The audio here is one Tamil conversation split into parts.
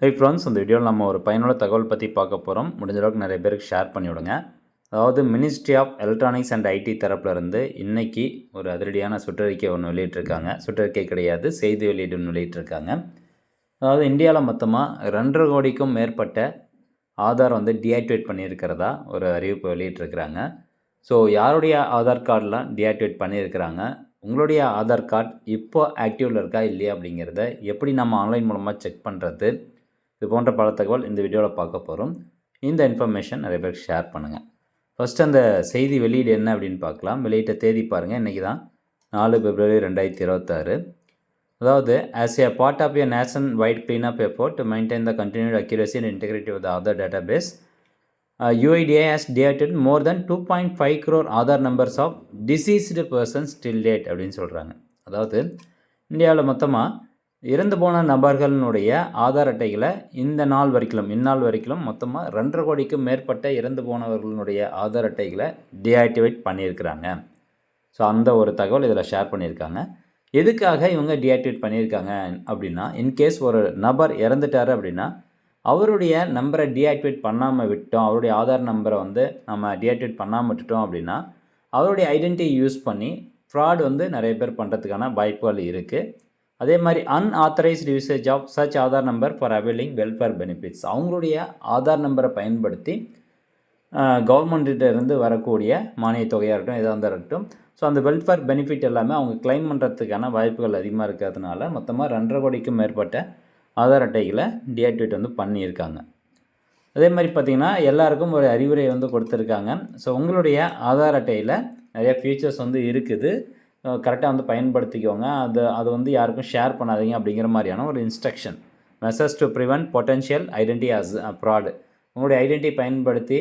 ஹை ஃப்ரெண்ட்ஸ், இந்த வீடியோவில் நம்ம ஒரு பயனுள்ள தகவல் பற்றி பார்க்க போகிறோம். முடிஞ்ச அளவுக்கு நிறைய பேருக்கு ஷேர் பண்ணி விடுங்க. அதாவது ministry of electronics and IT தரப்புலேருந்து இன்றைக்கி ஒரு அதிரடியான சுற்றறிக்கை ஒன்று வெளியிட்டிருக்காங்க. சுற்றறிக்கை கிடையாது, செய்தி வெளியீடு ஒன்று வெளியிட்டிருக்காங்க. அதாவது இந்தியாவில் மொத்தமாக 2.5 கோடிக்கும் மேற்பட்ட ஆதார் டீஆக்டிவேட் பண்ணியிருக்கிறதா ஒரு அறிவிப்பு வெளியிட்டிருக்கிறாங்க. ஸோ யாருடைய ஆதார் கார்டெலாம் டீஆக்டிவேட் பண்ணியிருக்கிறாங்க, உங்களுடைய ஆதார் கார்டு இப்போ ஆக்டிவில் இருக்கா இல்லையா அப்படிங்கிறத எப்படி நம்ம ஆன்லைன் மூலமாக செக் பண்ணுறது, இது போன்ற பல தகவல் இந்த வீடியோவில் பார்க்க போகிறோம். இந்த இன்ஃபர்மேஷன் நிறைய பேருக்கு ஷேர் பண்ணுங்கள். ஃபஸ்ட்டு அந்த செய்தி வெளியீடு என்ன அப்படின்னு பார்க்கலாம். வெளியிட்ட தேதி பாருங்கள், இன்றைக்கி தான் 4 பிப்ரவரி 2026. அதாவது as a part of a nationwide cleanup effort to maintain the continued accuracy and integrity of the Aadhaar database, UIDAI has deactivated more than 2.5 crore Aadhaar numbers of deceased persons till date அப்படின்னு சொல்கிறாங்க. அதாவது இந்தியாவில் மொத்தமாக இறந்து போன நபர்களுடைய ஆதார் அட்டைகளை இந்நாள் வரைக்கும் மொத்தமாக 2.5 கோடிக்கும் மேற்பட்ட இறந்து போனவர்களுடைய ஆதார் அட்டைகளை டீஆக்டிவேட் பண்ணியிருக்கிறாங்க. ஸோ அந்த ஒரு தகவல் இதில் ஷேர் பண்ணியிருக்காங்க. எதுக்காக இவங்க டீஆக்டிவேட் பண்ணியிருக்காங்க அப்படின்னா, இன்கேஸ் ஒரு நபர் இறந்துட்டார் அப்படின்னா அவருடைய நம்பரை டீஆக்டிவேட் பண்ணாமல் விட்டோம், அவருடைய ஆதார் நம்பரை நம்ம டீஆக்டிவேட் பண்ணாமல் விட்டுட்டோம் அப்படின்னா அவருடைய ஐடென்டிட்டி யூஸ் பண்ணி ஃப்ராட் நிறைய பேர் பண்ணுறதுக்கான வாய்ப்புகள் இருக்குது. அதே மாதிரி unauthorised usage of such Aadhaar number for availing welfare benefits, அவங்களுடைய ஆதார் நம்பரை பயன்படுத்தி கவர்மெண்ட்டிருந்து வரக்கூடிய மானிய தொகையாக இருக்கட்டும், எதாக இருக்கட்டும், ஸோ அந்த வெல்ஃபேர் பெனிஃபிட் எல்லாமே அவங்க கிளைம் பண்ணுறதுக்கான வாய்ப்புகள் அதிகமாக இருக்கிறதுனால மொத்தமாக 2.5 கோடிக்கும் மேற்பட்ட ஆதார் அட்டைகளை டீஆக்டிவேட் பண்ணியிருக்காங்க. அதே மாதிரி பார்த்திங்கன்னா எல்லாருக்கும் ஒரு அறிவுரை கொடுத்துருக்காங்க. ஸோ உங்களுடைய ஆதார் அட்டையில் நிறைய ஃபீச்சர்ஸ் இருக்குது, கரெக்டாக பயன்படுத்திக்கோங்க, அது யாருக்கும் ஷேர் பண்ணாதீங்க அப்படிங்கிற மாதிரியான ஒரு instruction. Measures to prevent potential identity as fraud, உங்களுடைய ஐடென்டிட்டி பயன்படுத்தி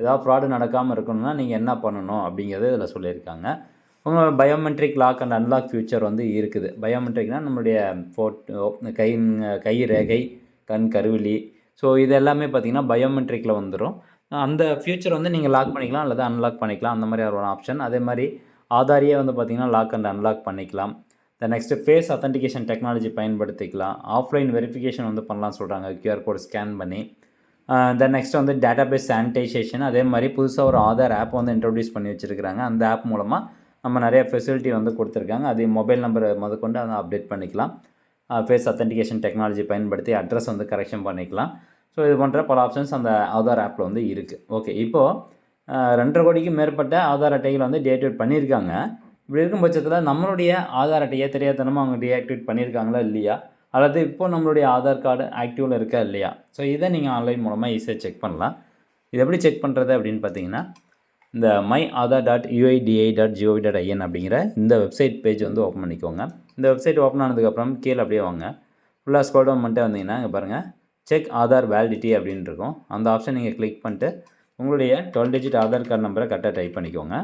ஏதாவது ஃப்ராடு நடக்காமல் இருக்கணும்னா நீங்கள் என்ன பண்ணணும் அப்படிங்கிறது இதில் சொல்லியிருக்காங்க. உங்கள் biometric lock and unlock feature இருக்குது. பயோமெட்ரிக்னால் நம்மளுடைய ஃபோட்டோ, கை ரேகை, கண் கருவிழி, ஸோ இது எல்லாமே பார்த்திங்கன்னா பயோமெட்ரிக்கில் வந்துடும். அந்த ஃபியூச்சர் நீங்கள் லாக் பண்ணிக்கலாம் அல்லது அன்லாக் பண்ணிக்கலாம், அந்த மாதிரி ஒரு ஆப்ஷன். அதே மாதிரி ஆதாரியே பார்த்திங்கன்னா லாக் அண்ட் அன்லாக் பண்ணிக்கலாம். நெக்ஸ்ட்டு ஃபேஸ் அத்தன்டிகேஷன் டெக்னாலஜி பயன்படுத்திக்கலாம். ஆஃப்லைன் வெரிஃபிகேஷன் பண்ணலாம் சொல்கிறாங்க, கியூஆர் கோட் ஸ்கேன் பண்ணி. நெக்ஸ்ட் டேட்டாபேஸ் சானிடைசேஷன், அதே மாதிரி புதுசாக ஒரு ஆதார் ஆப் இன்ட்ரடியூஸ் பண்ணி வச்சுருக்கிறாங்க. அந்த ஆப் மூலமாக நம்ம நிறைய ஃபெசிலிட்டி கொடுத்துருக்காங்க. அது மொபைல் நம்பரை முதற்கொண்டு அப்டேட் பண்ணிக்கலாம். ஃபேஸ் அத்தன்டிகேஷன் டெக்னாலஜி பயன்படுத்தி அட்ரஸ் கரெக்ஷன் பண்ணிக்கலாம். ஸோ இது போன்ற பல ஆப்ஷன்ஸ் அந்த ஆதார் ஆப்பில் இருக்குது. ஓகே, இப்போது 2.5 கோடிக்கும் மேற்பட்ட ஆதார் அட்டைகள் டீஆக்டிவேட் பண்ணியிருக்காங்க. இப்படி இருக்கும் பட்சத்தில் நம்மளுடைய ஆதார் அட்டையை தெரியாதனமாக அவங்க டீஆக்டிவேட் பண்ணியிருக்காங்களா இல்லையா, அல்லது இப்போ நம்மளுடைய ஆதார் கார்டு ஆக்டிவில் இருக்கா இல்லையா, ஸோ இதை நீங்கள் ஆன்லைன் மூலமாக ஈஸியாக செக் பண்ணலாம். இது எப்படி செக் பண்ணுறது அப்படின்னு பார்த்தீங்கன்னா, இந்த myAadhar.uidi.gov.in அப்படிங்கிற இந்த வெப்சைட் பேஜ் ஓப்பன் பண்ணிக்கோங்க. இந்த வெப்சைட் ஓப்பன் ஆனதுக்கப்புறம் கீழே அப்படியே வாங்க, ஃபுல்லாக ஸ்க்ரோல் டவுன் பண்ணிட்டு வந்தீங்கன்னா இங்கே பாருங்கள், செக் ஆதார் வேலிடிட்டி அப்படின்னு இருக்கும். அந்த ஆப்ஷன் நீங்கள் கிளிக் பண்ணிட்டு உங்களுடைய 12 டிஜிட் ஆதார் கார்டு நம்பரை கரெக்டாக டைப் பண்ணிக்கோங்க.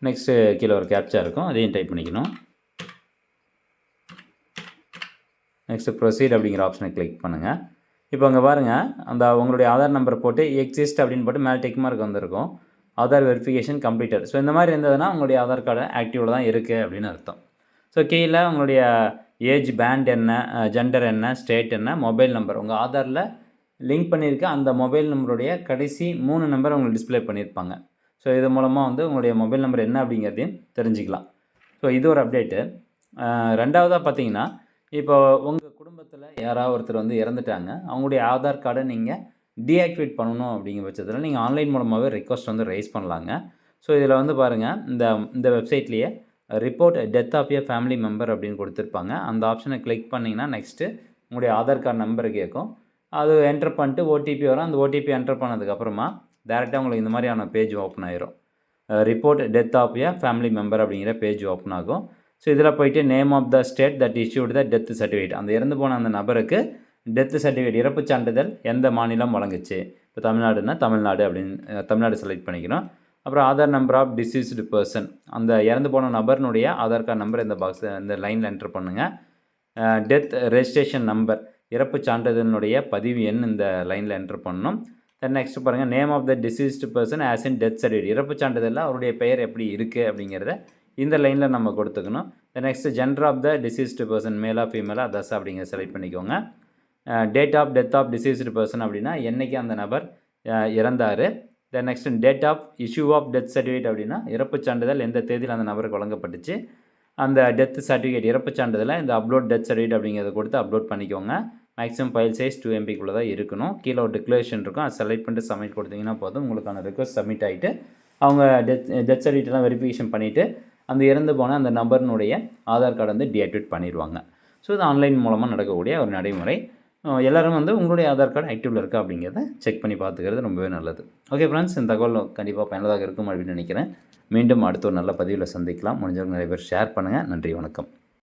நெக்ஸ்ட்டு கீழே ஒரு கேப்ச்சா இருக்கும், அதையும் டைப் பண்ணிக்கணும். நெக்ஸ்ட்டு ப்ரொசீட் அப்படிங்கிற ஆப்ஷனை கிளிக் பண்ணுங்கள். இப்போ அங்கே பாருங்கள், அந்த உங்களுடைய ஆதார் நம்பரை போட்டு எக்ஸிஸ்ட் அப்படின்னு போட்டு மேலே டிக் மார்க் வந்திருக்கும், ஆதார் வெரிஃபிகேஷன் கம்ப்ளீட்டட். ஸோ இந்த மாதிரி இருந்ததுன்னா உங்களுடைய ஆதார் கார்டு ஆக்டிவில் தான் இருக்குது அப்படின்னு அர்த்தம். ஸோ கீழே உங்களுடைய ஏஜ், பேண்ட் என்ன, ஜெண்டர் என்ன, ஸ்டேட் என்ன, மொபைல் நம்பர், உங்கள் ஆதாரில் லிங்க் பண்ணியிருக்க அந்த மொபைல் நம்பருடைய கடைசி 3 நம்பர் உங்களுக்கு டிஸ்பிளே பண்ணியிருப்பாங்க. ஸோ இது மூலமாக உங்களுடைய மொபைல் நம்பர் என்ன அப்படிங்கிறதையும் தெரிஞ்சுக்கலாம். ஸோ இது ஒரு அப்டேட்டு. ரெண்டாவதாக பார்த்தீங்கன்னா, இப்போ உங்கள் குடும்பத்தில் யாராவது ஒருத்தர் இறந்துட்டாங்க, அவங்களுடைய ஆதார் கார்டை நீங்கள் டீஆக்டிவேட் பண்ணணும் அப்படிங்கிற பட்சத்தில் நீங்கள் ஆன்லைன் மூலமாகவே ரெக்வஸ்ட் ரைஸ் பண்ணலாங்க. ஸோ இதில் பாருங்கள், இந்த வெப்சைட்லேயே report death of a family member அப்படின்னு கொடுத்துருப்பாங்க. அந்த ஆப்ஷனை கிளிக் பண்ணிங்கன்னா நெக்ஸ்ட்டு உங்களுடைய ஆதார் கார்டு நம்பரை கேட்கும். அது என்டர் பண்ணிட்டு ஓடிபி வரும். அந்த ஓடிபி என்டர் பண்ணதுக்கப்புறமா டேரெக்டாக உங்களுக்கு இந்த மாதிரியான பேஜ் ஓப்பன் ஆயிரும். Report death of a family member அப்படிங்கிற பேஜ் ஓப்பன் ஆகும். ஸோ இதில் போய்ட்டு name of the state that issued the death certificate, அந்த இறந்து போன அந்த நபருக்கு டெத் சர்டிஃபிகேட், இறப்பு சான்றிதழ் எந்த மாநிலம் வழங்குச்சு. இப்போ தமிழ்நாடுன்னா தமிழ்நாடு அப்படின்னு தமிழ்நாடு செலக்ட் பண்ணிக்கணும். அப்புறம் Aadhaar number of deceased person, அந்த இறந்து போன நபர்னுடைய ஆதார் கார்டு நம்பர் இந்த பாக்ஸ் இந்த லைனில் என்டர் பண்ணுங்கள். டெத் ரெஜிஸ்ட்ரேஷன் நம்பர், இறப்பு சான்றிதழினுடைய பதிவு எண் இந்த லைனில் என்டர் பண்ணணும். தென் நெக்ஸ்ட் பாருங்கள், name of the deceased person as in death certificate, இறப்பு சான்றிதழில் அவருடைய பெயர் எப்படி இருக்குது அப்படிங்கிறத இந்த லைனில் நம்ம கொடுத்துக்கணும். Next gender of the deceased person மேலா ஃபீமேலா தஸ் அப்படிங்கிறத செலக்ட் பண்ணிக்கோங்க. Date of death of deceased person அப்படின்னா என்றைக்கு அந்த நபர் இறந்தார். Next date of issue of death certificate அப்படின்னா இறப்புச் சான்றிதழ் எந்த தேதியில் அந்த நபருக்கு வழங்கப்பட்டுச்சு. அந்த டெத் சர்டிஃபிகேட் இறப்புச் சான்றிதழை இந்த அப்லோட் டெத் சர்டிஃபிகேட் அப்படிங்கிறத கொடுத்து அப்லோட் பண்ணிக்கோங்க. மேக்ஸிமம் ஃபைல் சைஸ் 2 MBக்குள்ளே தான் இருக்கணும். கீழே ஒரு டிக்ளரேஷன் இருக்கும், அதை செலக்ட் பண்ணிட்டு சப்மிட் கொடுத்தீங்கன்னா போதும். உங்களுக்கான ரிக்வஸ்ட் சப்மிட் ஆகிட்டு அவங்க டெத் சர்டிஃபிகேட்லாம் வெரிஃபிகேஷன் பண்ணிவிட்டு அந்த இறந்து போன அந்த நபர்னுடைய ஆதார் கார்டு வந்து டீஆக்டிவேட் பண்ணிடுவாங்க. ஸோ இது ஆன்லைன் மூலமாக நடக்கக்கூடிய ஒரு நடைமுறை. எல்லோரும் வந்து உங்களுடைய ஆதார் கார்டு ஆக்டிவில் இருக்கா அப்படிங்கிறத செக் பண்ணி பார்த்துக்கிறது ரொம்பவே நல்லது. ஓகே ஃப்ரெண்ட்ஸ், இந்த தகவல் கண்டிப்பாக பயனுள்ளதாக இருக்கும் அப்படின்னு நினைக்கிறேன். மீண்டும் அடுத்த ஒரு நல்ல பதிவில் சந்திக்கலாம். முடிஞ்சவங்க நிறைய பேர் ஷேர் பண்ணுங்கள். நன்றி, வணக்கம்.